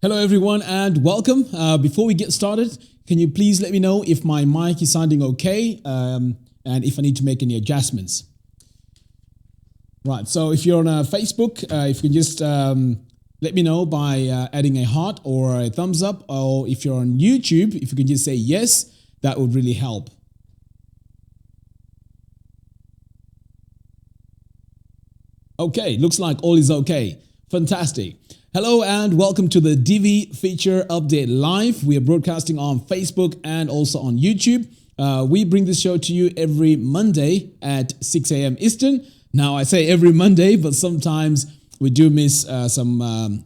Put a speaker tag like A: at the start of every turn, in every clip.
A: Hello everyone and welcome. Before we get started, can you please let me know if my mic is sounding okay and if I need to make any adjustments. Right, so if you're on Facebook, if you can just let me know by adding a heart or a thumbs up, or if you're on YouTube, if you can just say yes, that would really help. Okay, looks like all is okay. Fantastic. Hello and welcome to the Divi Feature Update Live. We are broadcasting on Facebook and also on YouTube. We bring this show to you every Monday at 6 a.m. Eastern. Now I say every Monday, but sometimes we do miss some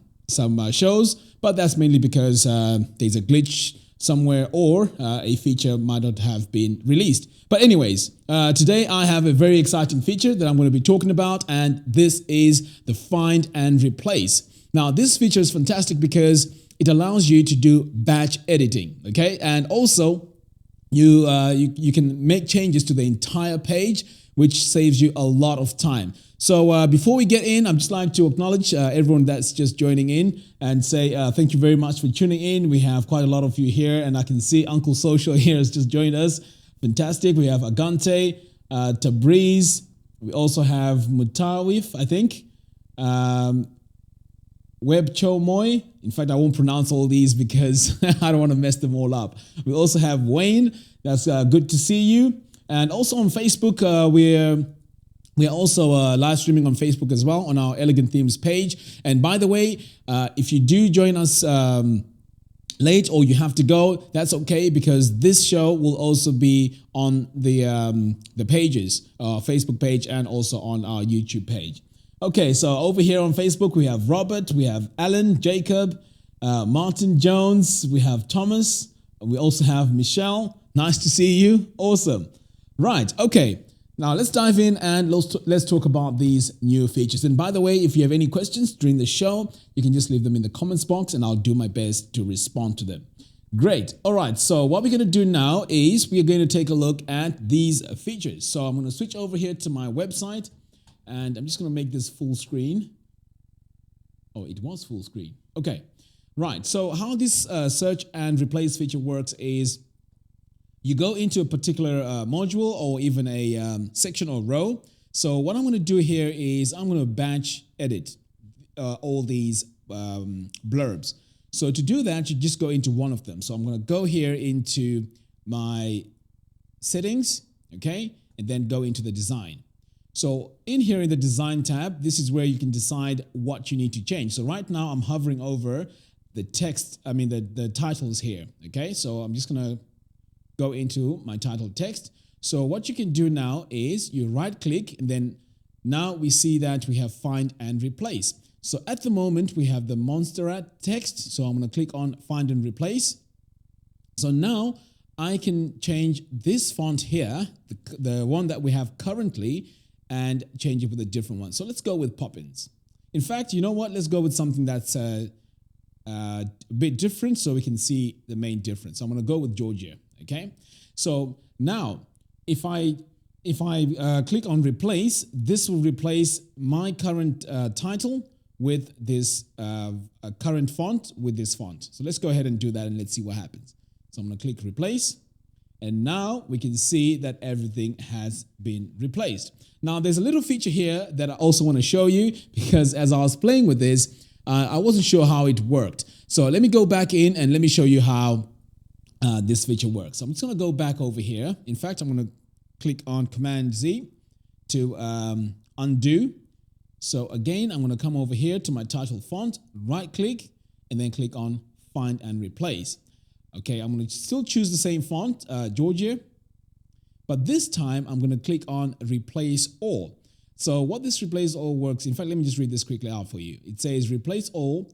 A: shows, but that's mainly because there's a glitch somewhere or a feature might not have been released. But anyways, today I have a very exciting feature that I'm going to be talking about, and this is the Find and Replace. Now, this feature is fantastic because it allows you to do batch editing, okay? And also, you can make changes to the entire page, which saves you a lot of time. So before we get in, I'd just like to acknowledge everyone that's just joining in and say thank you very much for tuning in. We have quite a lot of you here, and I can see Uncle Social here has just joined us. Fantastic. We have Agante, Tabriz. We also have Mutawif, I think. Web Chomoy. In fact, I won't pronounce all these because I don't want to mess them all up. We also have Wayne. That's good to see you. And also on Facebook, we're also live streaming on Facebook as well on our Elegant Themes page. And by the way, if you do join us late or you have to go, that's okay, because this show will also be on the pages, Facebook page and also on our YouTube page. Okay, so over here on Facebook, we have Robert, we have Alan, Jacob, Martin Jones, we have Thomas, we also have Michelle. Nice to see you. Awesome. Right, okay. Now let's dive in and let's talk about these new features. And by the way, if you have any questions during the show, you can just leave them in the comments box and I'll do my best to respond to them. Great. All right, so what we're going to do now is we're going to take a look at these features. So I'm going to switch over here to my website. And I'm just going to make this full screen. Oh, it was full screen. Okay, right. So how this search and replace feature works is you go into a particular module or even a section or row. So what I'm going to do here is I'm going to batch edit all these blurbs. So to do that, you just go into one of them. So I'm going to go here into my settings, okay, and then go into the design. So in here in the design tab, this is where you can decide what you need to change. So right now I'm hovering over the text, the titles here. Okay, so I'm just going to go into my title text. So what you can do now is you right click, and then now we see that we have find and replace. So at the moment we have the Montserrat text. So I'm going to click on find and replace. So now I can change this font here, the one that we have currently, and change it with a different one. So let's go with Poppins. In fact, you know what? Let's go with something that's a bit different so we can see the main difference. So I'm going to go with Georgia. Okay. So now, if I click on replace, this will replace my current title with this current font with this font. So let's go ahead and do that and let's see what happens. So I'm going to click replace. And now we can see that everything has been replaced. Now there's a little feature here that I also want to show you, because as I was playing with this, I wasn't sure how it worked. So let me go back in and let me show you how this feature works. So I'm just going to go back over here. In fact, I'm going to click on Command Z to undo. So again, I'm going to come over here to my title font, right click, and then click on Find and Replace. Okay, I'm going to still choose the same font, Georgia, but this time I'm going to click on Replace All. So what this Replace All works, in fact, let me just read this quickly out for you. It says replace all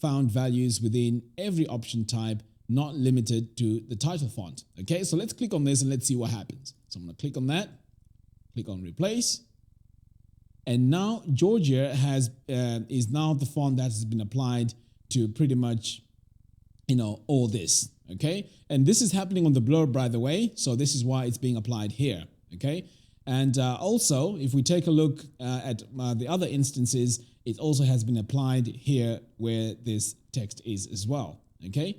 A: found values within every option type, not limited to the title font. Okay, so let's click on this and let's see what happens. So I'm going to click on that, click on Replace, and now Georgia is now the font that has been applied to pretty much all this, okay? And this is happening on the blurb, by the way, so this is why it's being applied here, okay? And also, if we take a look at the other instances, it also has been applied here where this text is as well. Okay,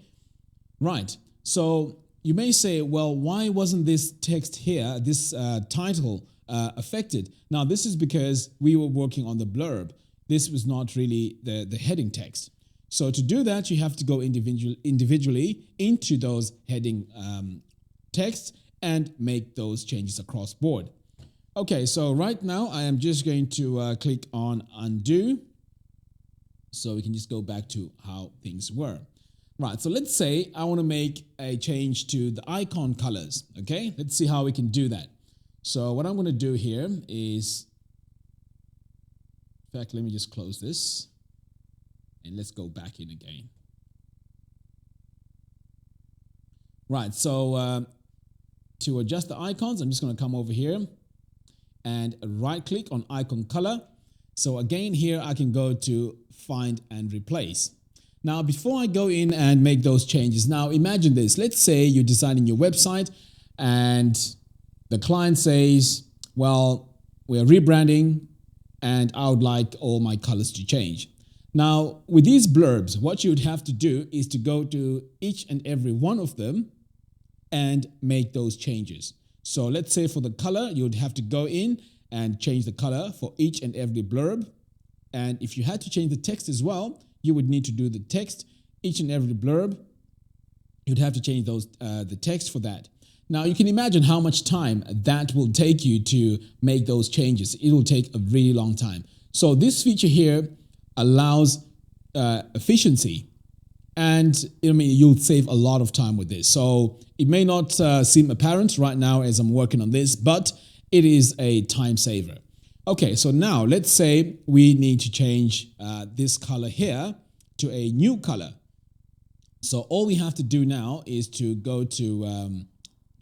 A: right. So you may say, well, why wasn't this text here, this title affected? Now, this is because we were working on the blurb. This was not really the heading text. So to do that, you have to go individually into those heading texts and make those changes across board. Okay, so right now I am just going to click on undo, so we can just go back to how things were. Right, so let's say I want to make a change to the icon colors. Okay, let's see how we can do that. So what I'm going to do here is, in fact, let me just close this and let's go back in again. Right, so to adjust the icons, I'm just going to come over here and right click on icon color. So again, here I can go to find and replace. Now, before I go in and make those changes, now imagine this. Let's say you're designing your website and the client says, well, we're rebranding and I would like all my colors to change. Now, with these blurbs, what you would have to do is to go to each and every one of them and make those changes. So let's say for the color, you would have to go in and change the color for each and every blurb. And if you had to change the text as well, you would need to do the text, each and every blurb. You'd have to change those the text for that. Now, you can imagine how much time that will take you to make those changes. It will take a really long time. So this feature here allows efficiency. And I mean, you'll save a lot of time with this. So it may not seem apparent right now as I'm working on this, but it is a time saver. Okay, so now let's say we need to change this color here to a new color. So all we have to do now is to go to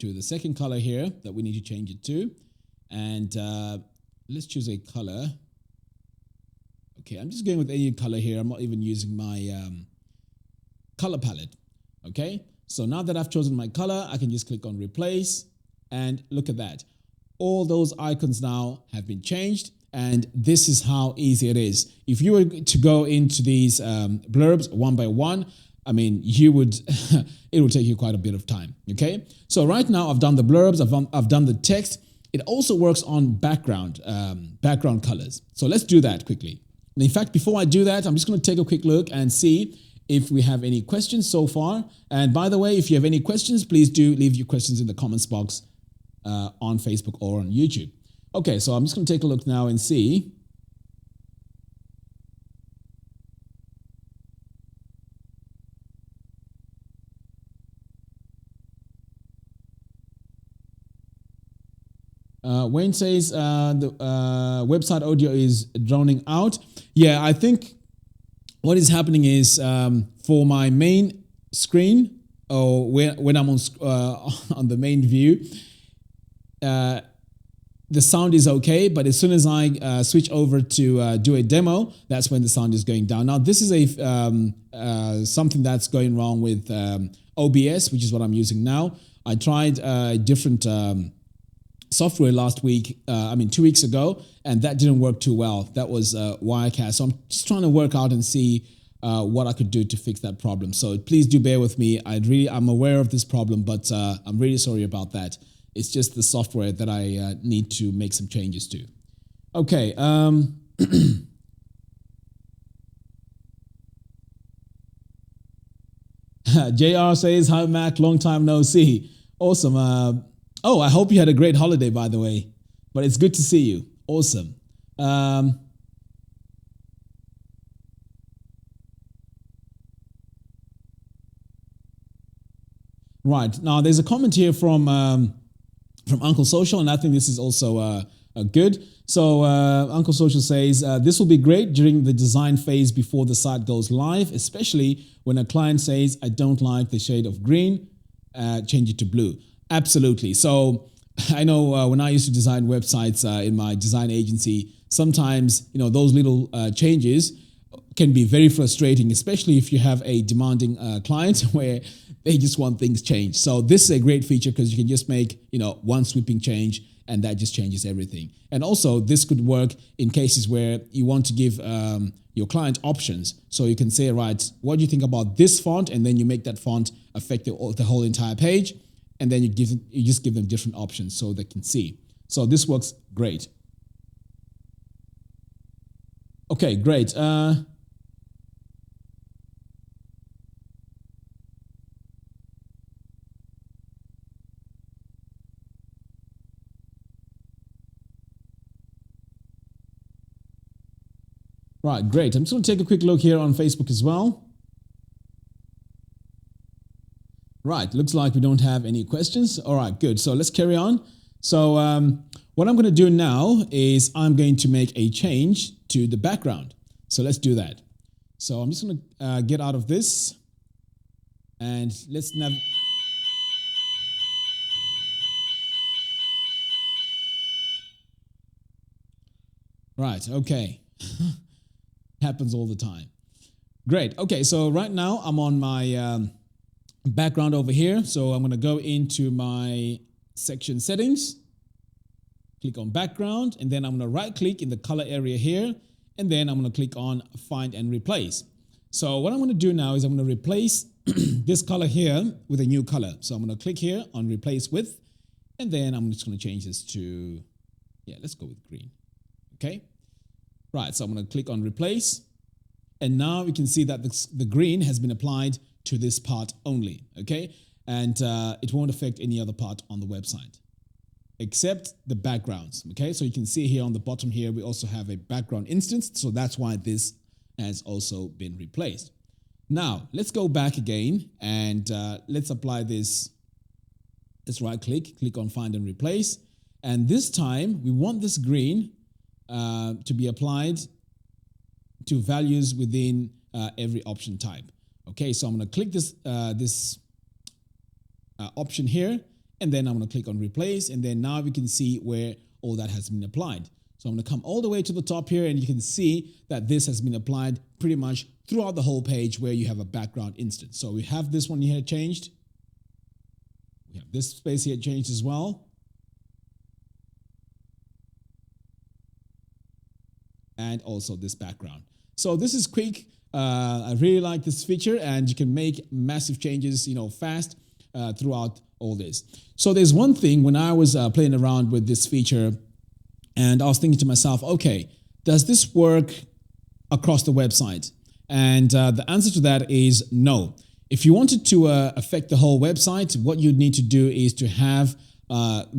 A: the second color here that we need to change it to. And let's choose a color. Okay, I'm just going with any color here. I'm not even using my color palette. Okay, so now that I've chosen my color, I can just click on replace and look at that. All those icons now have been changed, and this is how easy it is. If you were to go into these blurbs one by one, I mean, you would it would take you quite a bit of time. Okay, so right now I've done the blurbs, I've done the text. It also works on background colors. So let's do that quickly. And in fact, before I do that, I'm just going to take a quick look and see if we have any questions so far. And by the way, if you have any questions, please do leave your questions in the comments box on Facebook or on YouTube. Okay, so I'm just going to take a look now and see. Wayne says the website audio is droning out. Yeah, I think what is happening is for my main screen, or when I'm on the main view, the sound is okay, but as soon as I switch over to do a demo, that's when the sound is going down. Now, this is a something that's going wrong with OBS, which is what I'm using now. I tried a different software last week, 2 weeks ago, and that didn't work too well. That was Wirecast. So I'm just trying to work out and see what I could do to fix that problem. So please do bear with me. I'm aware of this problem, but I'm really sorry about that. It's just the software that I need to make some changes to. Okay. JR says, hi, Mac, long time no see. Awesome. Oh, I hope you had a great holiday, by the way. But it's good to see you. Awesome. Right. Now, there's a comment here from Uncle Social, and I think this is also good. So Uncle Social says, this will be great during the design phase before the site goes live, especially when a client says, I don't like the shade of green, change it to blue. Absolutely. So I know when I used to design websites in my design agency, sometimes, those little changes can be very frustrating, especially if you have a demanding client where they just want things changed. So this is a great feature because you can just make, one sweeping change and that just changes everything. And also this could work in cases where you want to give your client options. So you can say, right, what do you think about this font? And then you make that font affect the whole entire page. And then you just give them different options so they can see. So this works great. Okay, great. Right, great. I'm just going to take a quick look here on Facebook as well. Right, looks like we don't have any questions. All right, good. So let's carry on. So what I'm going to do now is I'm going to make a change to the background. So let's do that. So I'm just going to get out of this and let's Right, okay. Happens all the time. Great. Okay, so right now I'm on my background over here. So I'm going to go into my section settings, click on background, and then I'm going to right click in the color area here, and then I'm going to click on find and replace. So what I'm going to do now is I'm going to replace this color here with a new color. So I'm going to click here on replace with, and then I'm just going to change this to, let's go with green. Okay. Right, so I'm going to click on replace, and now we can see that the green has been applied to this part only, okay? And it won't affect any other part on the website, except the backgrounds, okay? So you can see here on the bottom here, we also have a background instance, so that's why this has also been replaced. Now, let's go back again, and let's apply this. Let's right click, click on find and replace, and this time we want this green to be applied to values within every option type. Okay, so I'm going to click this option here, and then I'm going to click on replace, and then now we can see where all that has been applied. So I'm going to come all the way to the top here, and you can see that this has been applied pretty much throughout the whole page where you have a background instance. So we have this one here changed. We have this space here changed as well. And also this background. So this is quick. I really like this feature, and you can make massive changes, fast throughout all this. So there's one thing when I was playing around with this feature, and I was thinking to myself, okay, does this work across the website? And the answer to that is no. If you wanted to affect the whole website, what you'd need to do is to have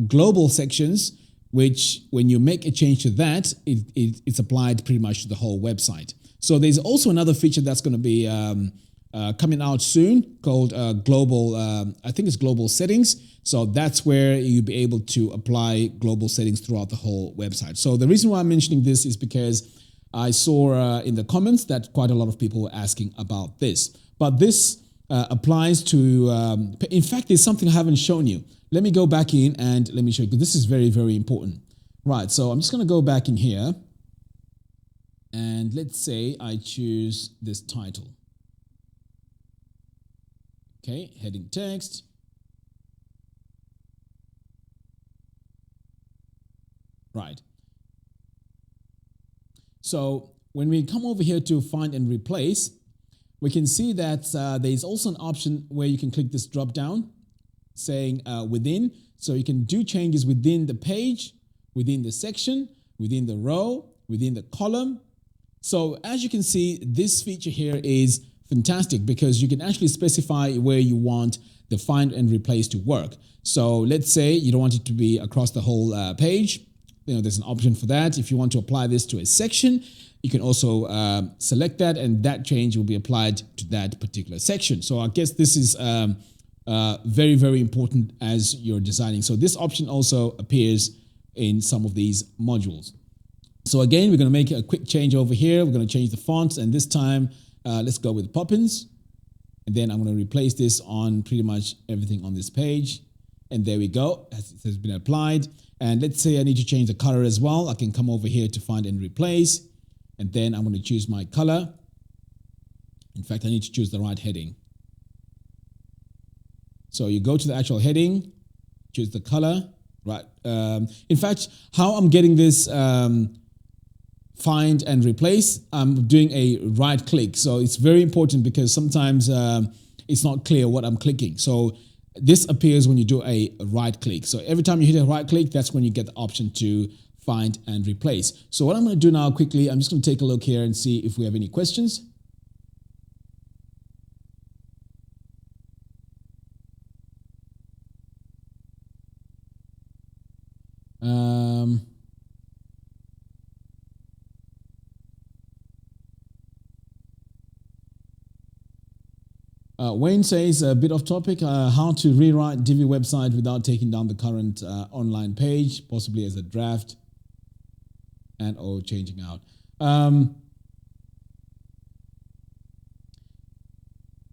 A: global sections, which when you make a change to that, it's applied pretty much to the whole website. So there's also another feature that's going to be coming out soon called global, I think it's global settings. So that's where you'll be able to apply global settings throughout the whole website. So the reason why I'm mentioning this is because I saw in the comments that quite a lot of people were asking about this. But this applies to, in fact, there's something I haven't shown you. Let me go back in and let me show you, because this is very, very important. Right, so I'm just going to go back in here, and let's say I choose this title. Okay, heading text. Right. So when we come over here to find and replace, we can see that there's also an option where you can click this drop down saying within. So you can do changes within the page, within the section, within the row, within the column. So as you can see, this feature here is fantastic because you can actually specify where you want the find and replace to work. So let's say you don't want it to be across the whole page. There's an option for that. If you want to apply this to a section, you can also select that, and that change will be applied to that particular section. So I guess this is very, very important as you're designing. So this option also appears in some of these modules. So again, we're going to make a quick change over here. We're going to change the fonts, and this time let's go with Poppins. And then I'm going to replace this on pretty much everything on this page. And there we go. It has been applied. And let's say I need to change the color as well. I can come over here to find and replace. And then I'm going to choose my color. In fact, I need to choose the right heading. So you go to the actual heading, choose the color, right? In fact, how I'm getting this find and replace, I'm doing a right click. So it's very important because sometimes it's not clear what I'm clicking. So this appears when you do a right click. So every time you hit a right click, that's when you get the option to find and replace. So what I'm going to do now quickly, I'm just going to take a look here and see if we have any questions. Wayne says, a bit off topic, how to rewrite Divi website without taking down the current online page, possibly as a draft and or changing out.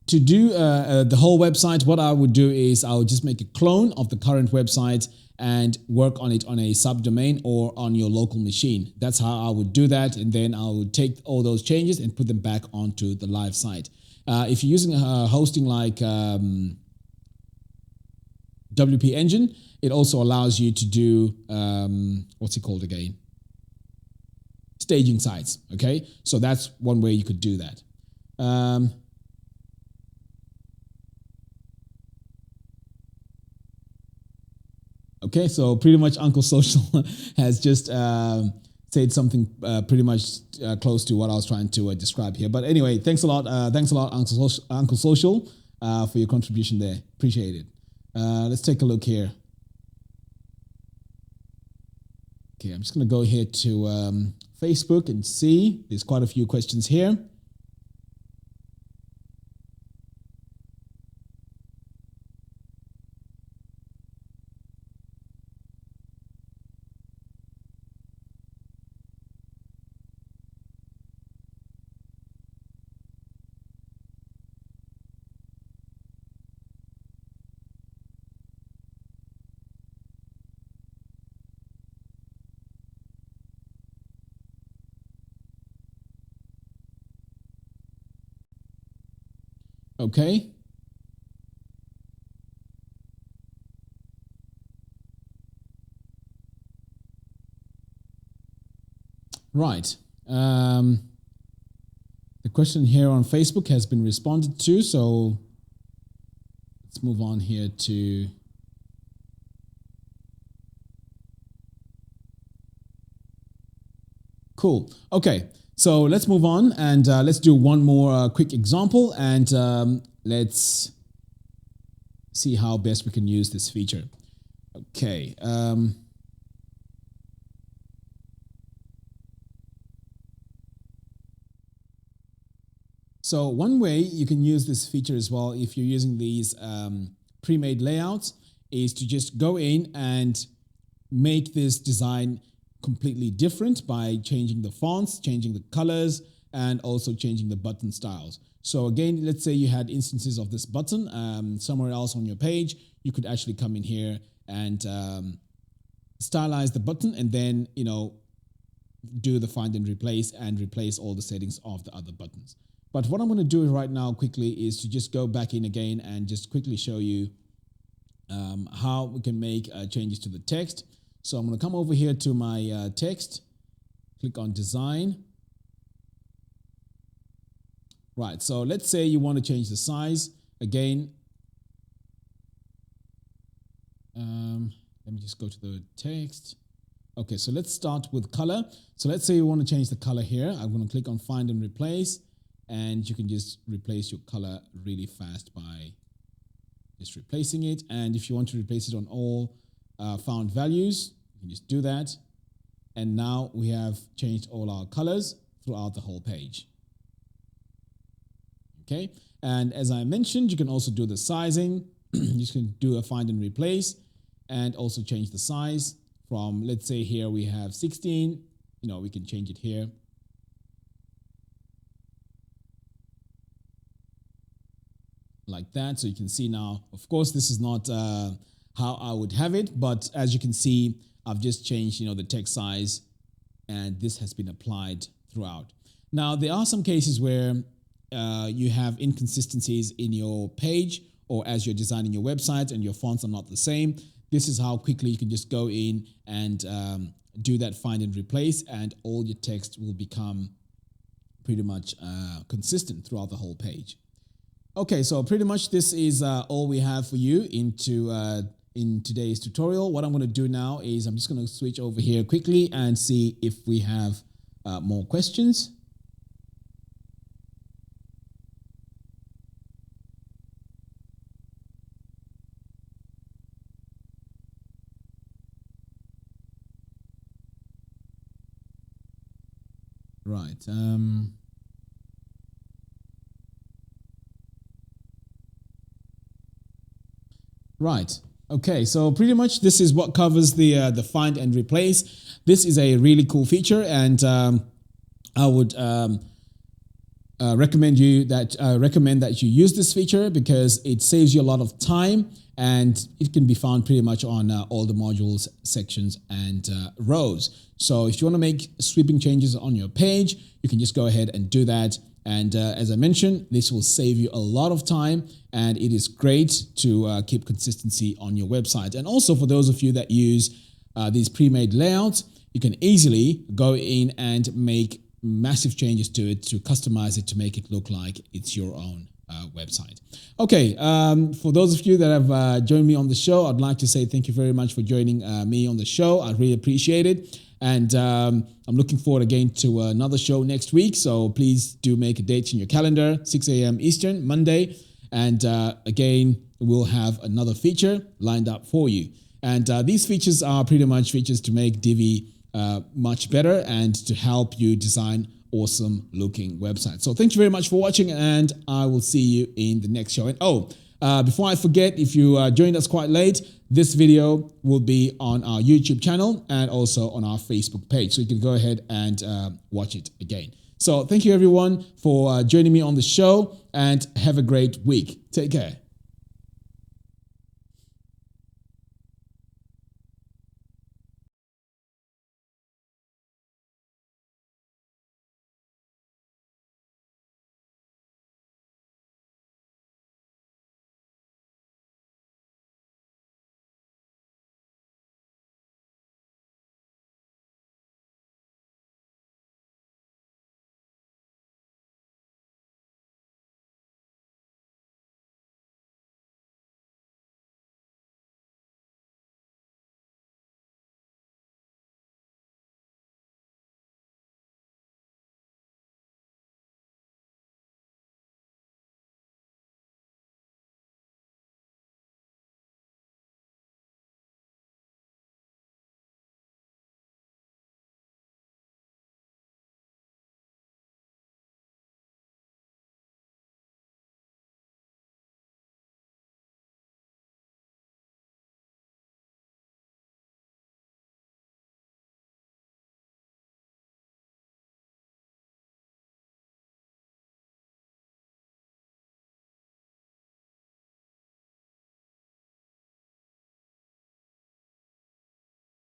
A: To do the whole website, what I would do is I would just make a clone of the current website and work on it on a subdomain or on your local machine. That's how I would do that. And then I would take all those changes and put them back onto the live site. If you're using hosting like WP Engine, it also allows you to do, what's it called again? Staging sites, okay? So that's one way you could do that. Okay, so pretty much Uncle Social has just said something pretty much close to what I was trying to describe here. But anyway, thanks a lot, Uncle Social, for your contribution there. Appreciate it. Let's take a look here. Okay, I'm just going to go here to Facebook and see. There's quite a few questions here. Okay. Right. The question here on Facebook has been responded to, so let's move on here to cool. Okay, so let's move on and let's do one more quick example and let's see how best we can use this feature. Okay. So one way you can use this feature as well if you're using these pre-made layouts is to just go in and make this design completely different by changing the fonts, changing the colors, and also changing the button styles. So again, let's say you had instances of this button somewhere else on your page, you could actually come in here and stylize the button and then, you know, do the find and replace all the settings of the other buttons. But what I'm going to do right now quickly is to just go back in again and just quickly show you how we can make changes to the text. So I'm going to come over here to my text, click on design. Right, so let's say you want to change the size. Again, let me just go to the text. Okay, so let's start with color. So let's say you want to change the color here. I'm going to click on find and replace. And you can just replace your color really fast by just replacing it. And if you want to replace it on all found values, you can just do that. And now we have changed all our colors throughout the whole page. Okay. And as I mentioned, you can also do the sizing. You can do a find and replace and also change the size from, let's say here we have 16, you know, we can change it here. Like that. So you can see now, of course, this is not how I would have it, but as you can see, I've just changed, you know, the text size and this has been applied throughout. Now, there are some cases where you have inconsistencies in your page or as you're designing your website and your fonts are not the same. this is how quickly you can just go in and do that find and replace, and all your text will become pretty much consistent throughout the whole page. Okay, so pretty much this is all we have for you in today's tutorial. What I'm going to do now is I'm just going to switch over here quickly and see if we have more questions. Right. Right. Okay. So pretty much this is what covers the find and replace. This is a really cool feature, and I would recommend that you use this feature because it saves you a lot of time, and it can be found pretty much on all the modules, sections, and rows. So if you want to make sweeping changes on your page, you can just go ahead and do that. And as I mentioned, this will save you a lot of time, and it is great to keep consistency on your website. And also for those of you that use these pre-made layouts, you can easily go in and make massive changes to it, to customize it, to make it look like it's your own website. Okay, for those of you that have joined me on the show, I'd like to say thank you very much for joining me on the show. I really appreciate it. And I'm looking forward again to another show next week. So please do make a date in your calendar, 6 a.m. Eastern, Monday. And again, we'll have another feature lined up for you. And these features are pretty much features to make Divi much better and to help you design awesome looking websites. So thank you very much for watching, and I will see you in the next show. And before I forget, if you joined us quite late, this video will be on our YouTube channel and also on our Facebook page. So you can go ahead and watch it again. So thank you everyone for joining me on the show, and have a great week. Take care.